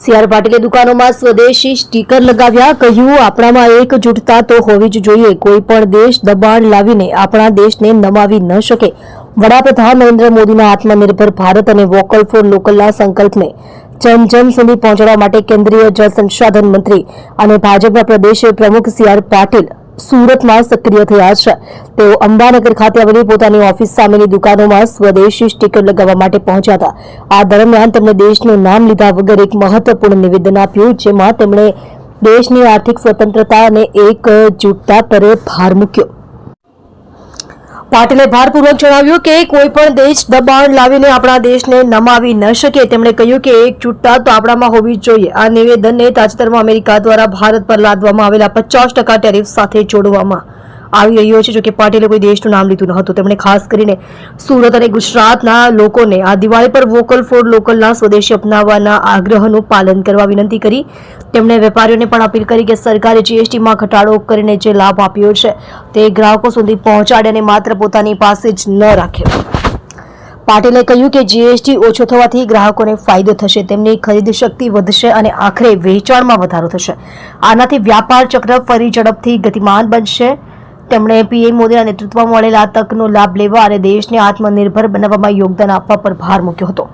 CR પાટીલે દુકાનોમાં સ્વદેશી સ્ટીકર લગાવ્યા, કહ્યું આપણામાં એકજૂટતા તો હોવી જ જોઈએ, કોઈ પણ દેશ દબાણ લાવીને આપણા દેશને નમાવી ન શકે। વડાપ્રધાન નરેન્દ્ર મોદીના આત્મનિર્ભર ભારત અને વોકલ ફોર લોકલના સંકલ્પને જન જન સુધી પહોંચાડવા માટે કેન્દ્રીય જળ સંસાધન મંત્રી અને ભાજપના પ્રદેશ પ્રમુખ સીઆર પાટીલ સુરતમાં સક્રિય થયા છે। તેઓ અંબાનગર ખાતે આવેલી પોતાની ઓફિસ સામેની દુકાનોમાં સ્વદેશી સ્ટીકર લગાવવા માટે પહોંચ્યા હતા। આ દરમિયાન તેમણે દેશનું નામ લીધા વગર એક મહત્વપૂર્ણ નિવેદન આપ્યું, જેમાં તેમણે દેશની આર્થિક સ્વતંત્રતા અને એકજૂટતા પર ભાર મૂક્યો। પાટીલે ભારપૂર્વક જણાવ્યું કે કોઈ પણ દેશ દબાણ લાવીને આપણા દેશને નમાવી ન શકે। તેમણે કહ્યું કે એકજૂટતા તો આપણામાં હોવી જ જોઈએ। આ નિવેદનને તાજેતરમાં અમેરિકા દ્વારા ભારત પર લાદવામાં આવેલા 50% ટેરિફ સાથે જોડવામાં આવી રહ્યો છે। જોકે પાટીલે કોઈ દેશનું નામ લીધું ન હતું। તેમણે ખાસ કરીને સુરત અને ગુજરાતના લોકોને આ દિવાળી પર વોકલ ફોર લોકલના સ્વદેશી અપનાવવાના આગ્રહનું પાલન કરવા વિનંતી કરી। તેમણે વેપારીઓને પણ અપીલ કરી કે સરકારે જીએસટીમાં ઘટાડો કરીને જે લાભ આપ્યો છે તે ગ્રાહકો સુધી પહોંચાડે અને માત્ર પોતાની પાસે જ ન રાખે। પાટીલે કહ્યું કે જીએસટી ઓછો થવાથી ગ્રાહકોને ફાયદો થશે, તેમની ખરીદ શક્તિ વધશે અને આખરે વેચાણમાં વધારો થશે। આનાથી વ્યાપાર ચક્ર ફરી ઝડપથી ગતિમાન બનશે। તેમણે પીએમ મોદીના નેતૃત્વમાં મળેલા તકનો લાભ લેવા અને દેશને આત્મનિર્ભર બનાવવામાં યોગદાન આપવા પર ભાર મૂક્યો હતો।